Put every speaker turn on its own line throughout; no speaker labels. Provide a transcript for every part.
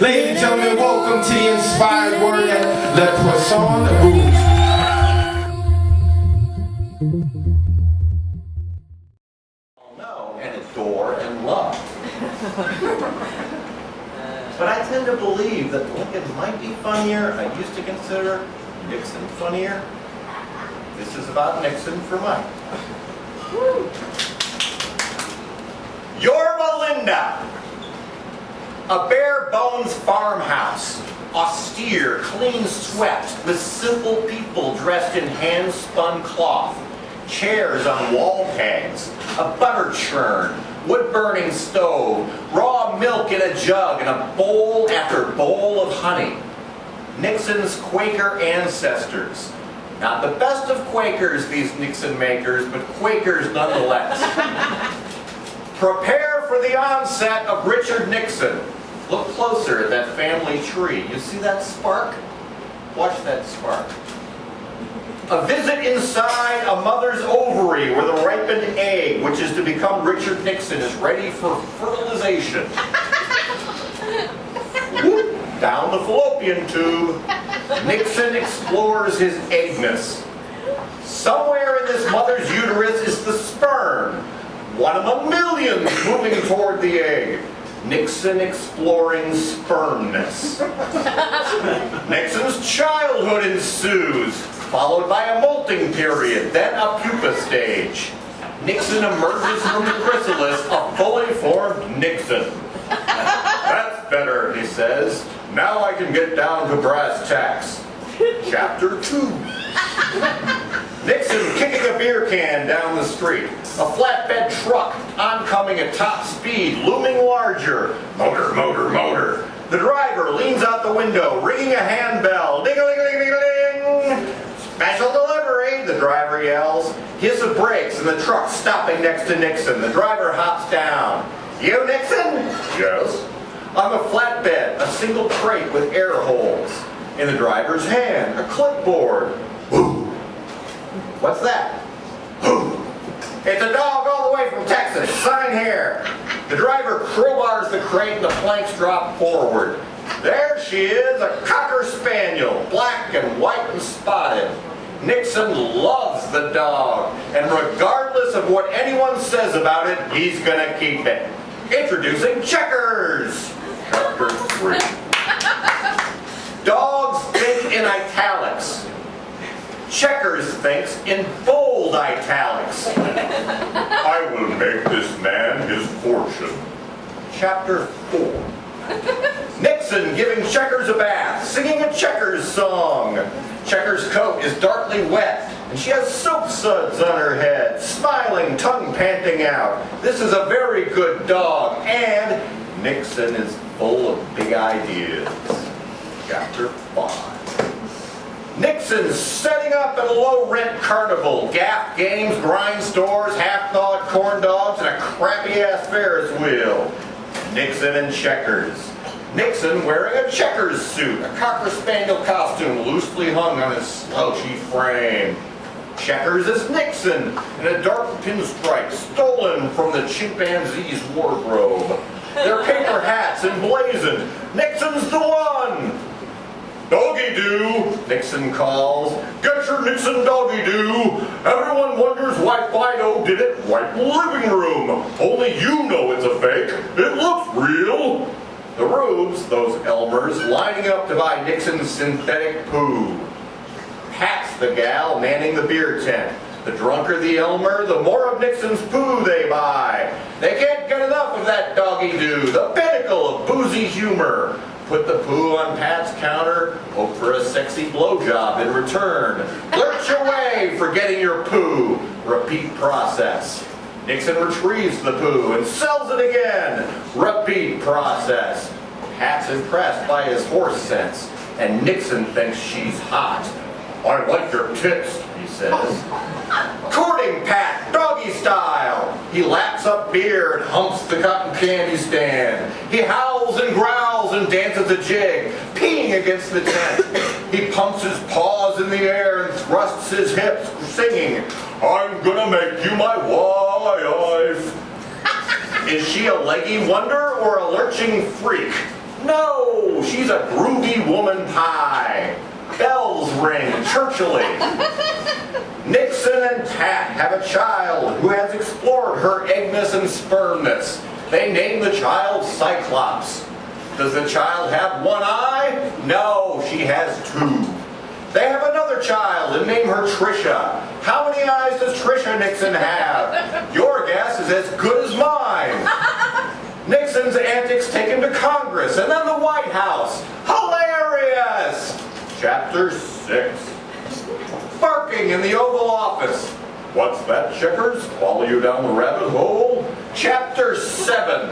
Ladies and gentlemen, welcome to the inspired word at Le Poisson Rouge.
Know and adore and love. But I tend to believe that Lincoln might be funnier. I used to consider Nixon funnier. This is about Nixon for Mike. Yorba Linda, a bare-bones farmhouse, austere, clean-swept, with simple people dressed in hand-spun cloth, chairs on wall pegs, a butter churn, wood-burning stove, raw milk in a jug, and a bowl after bowl of honey. Nixon's Quaker ancestors. Not the best of Quakers, these Nixon makers, but Quakers nonetheless. Prepare for the onset of Richard Nixon. Look closer at that family tree. You see that spark? Watch that spark. A visit inside a mother's ovary where the ripened egg, which is to become Richard Nixon, is ready for fertilization. Whoop, down the fallopian tube, Nixon explores his eggness. Somewhere in this mother's uterus is the sperm, one among millions moving toward the egg. Nixon exploring spermness. Nixon's childhood ensues, followed by a molting period, then a pupa stage. Nixon emerges from the chrysalis, a fully formed Nixon. That's better, he says. Now I can get down to brass tacks. Chapter 2. Nixon kicking a beer can down the street. A flatbed truck oncoming at top speed, looming larger. Motor, motor, motor. The driver leans out the window, ringing a handbell. Ding-a-ling-a-ling-a-ling! Special delivery, the driver yells. Hiss of brakes and the truck stopping next to Nixon. The driver hops down. You, Nixon? Yes. I'm a flatbed, a single crate with air holes. In the driver's hand, a clipboard. Ooh. What's that? Ooh. It's a dog all the way from Texas. Sign here. The driver crowbars the crate and the planks drop forward. There she is, a Cocker Spaniel, black and white and spotted. Nixon loves the dog, and regardless of what anyone says about it, he's gonna keep it. Introducing Checkers. Chapter 3. Dogs think in italics. Checkers thinks in bold italics. I will make this man his fortune. Chapter 4. Nixon giving Checkers a bath, singing a Checkers song. Checkers' coat is darkly wet, and she has soap suds on her head, smiling, tongue panting out. This is a very good dog, and Nixon is full of big ideas. Chapter 5. Nixon's setting up at a low-rent carnival. Gap games, grind stores, half-thawed corn dogs, and a crappy-ass Ferris wheel. Nixon and Checkers. Nixon wearing a Checkers suit, a Cocker Spaniel costume loosely hung on his slouchy frame. Checkers is Nixon in a dark pinstripe stolen from the chimpanzee's wardrobe. Their paper hats emblazoned. Nixon's the one! Doggy-doo, Nixon calls. Get your Nixon doggy-doo. Everyone wonders why Fido did it right in the living room. Only you know it's a fake. It looks real. The Rubes, those Elmers, lining up to buy Nixon's synthetic poo. Pat's the gal manning the beer tent. The drunker the Elmer, the more of Nixon's poo they buy. They can't get enough of that doggy-doo, the pinnacle of boozy humor. Put the poo on Pat's counter, hope for a sexy blowjob in return. Lurch away for getting your poo. Repeat process. Nixon retrieves the poo and sells it again. Repeat process. Pat's impressed by his horse sense, and Nixon thinks she's hot. I like your tits, he says. Courting Pat, doggy style. He laps up beer and humps the cotton candy stand. He howls and growls and dances a jig, peeing against the tent. He pumps his paws in the air and thrusts his hips, singing, I'm gonna make you my wife. Is she a leggy wonder or a lurching freak? No, Oh, she's a groovy woman pie. Bells ring churchily. Nixon and Pat have a child who has explored her eggness and spermness. They name the child Cyclops. Does the child have one eye? No, she has two. They have another child and name her Trisha. How many eyes does Trisha Nixon have? Your guess is as good as mine. Nixon's antics take him to Congress and then the White House. Hilarious! Chapter 6. Barking in the Oval Office. What's that, Checkers? Follow you down the rabbit hole? Chapter 7.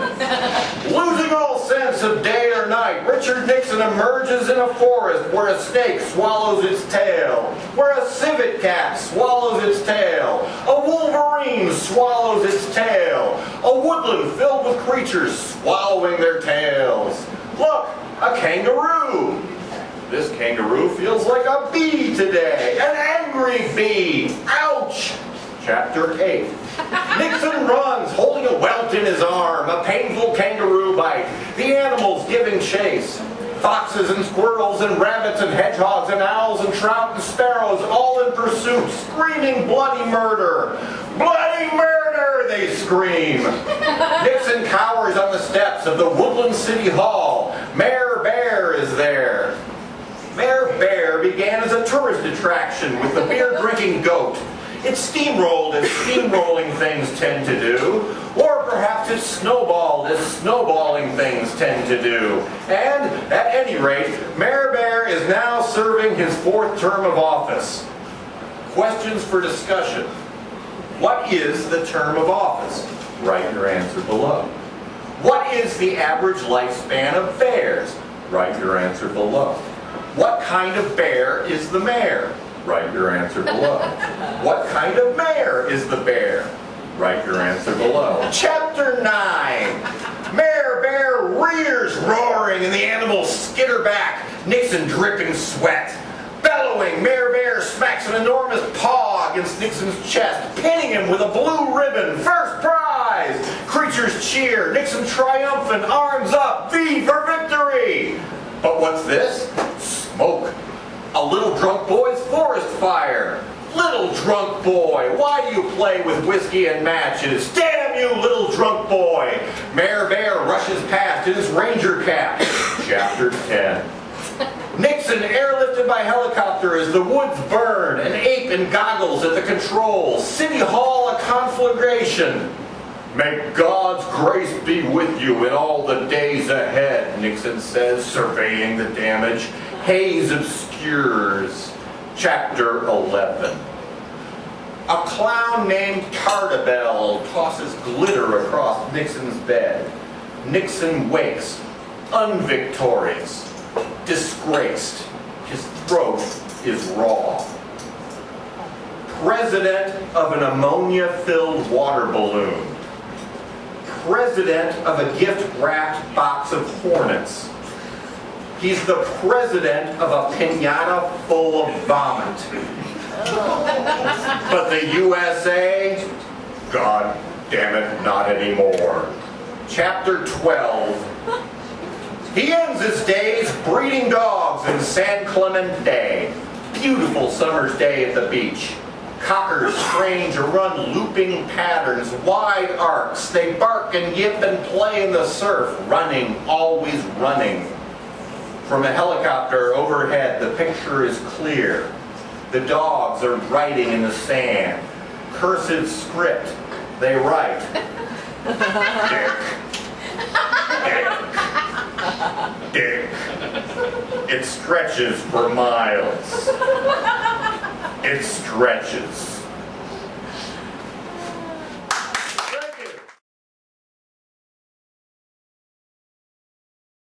Losing all sense of day or night, Richard Nixon emerges in a forest where a snake swallows its tail, where a civet cat swallows its tail, a wolverine swallows its tail, a woodland filled with creatures swallowing their tails. Look, a kangaroo. This kangaroo feels like a bee today, an angry bee. Ouch! Chapter 8. Nixon runs, holding a welt in his arm, a painful kangaroo bite. The animals giving chase. Foxes and squirrels and rabbits and hedgehogs and owls and trout and sparrows all in pursuit, screaming bloody murder. Bloody murder, they scream. Nixon cowers on the steps of the Woodland City Hall. Mayor Bear is there. Mayor Bear began as a tourist attraction with the beer-drinking goat. It steamrolled as steamrolling things tend to do, or perhaps it snowballed as snowballing things tend to do. And, at any rate, Mayor Bear is now serving his 4th term of office. Questions for discussion. What is the term of office? Write your answer below. What is the average lifespan of bears? Write your answer below. What kind of bear is the mayor? Write your answer below. What kind of mayor is the bear? Write your answer below. Chapter 9. Mayor Bear rears roaring and the animals skitter back, Nixon dripping sweat. Bellowing, Mayor Bear smacks an enormous paw against Nixon's chest, pinning him with a blue ribbon. First prize! Creatures cheer, Nixon triumphant, arms up, V for victory! But what's this? Smoke. A little drunk boy's forest fire. Little drunk boy, why do you play with whiskey and matches? Damn you, little drunk boy! Mayor Bear rushes past in his ranger cap. Chapter 10. Nixon airlifted by helicopter as the woods burn, an ape in goggles at the controls. City Hall a conflagration. May God's grace be with you in all the days ahead, Nixon says, surveying the damage. Haze obscures. Chapter 11. A clown named Tartabell tosses glitter across Nixon's bed. Nixon wakes, unvictorious, disgraced. His throat is raw. President of an ammonia-filled water balloon. President of a gift-wrapped box of Hornets. He's the president of a piñata full of vomit. But the USA? God damn it, not anymore. Chapter 12. He ends his days breeding dogs in San Clemente. Beautiful summer's day at the beach. Cockers strange run looping patterns, wide arcs. They bark and yip and play in the surf, running, always running. From a helicopter overhead, the picture is clear. The dogs are writing in the sand. Cursive script. They write. Dick. Dick. Dick. It stretches for miles. It stretches.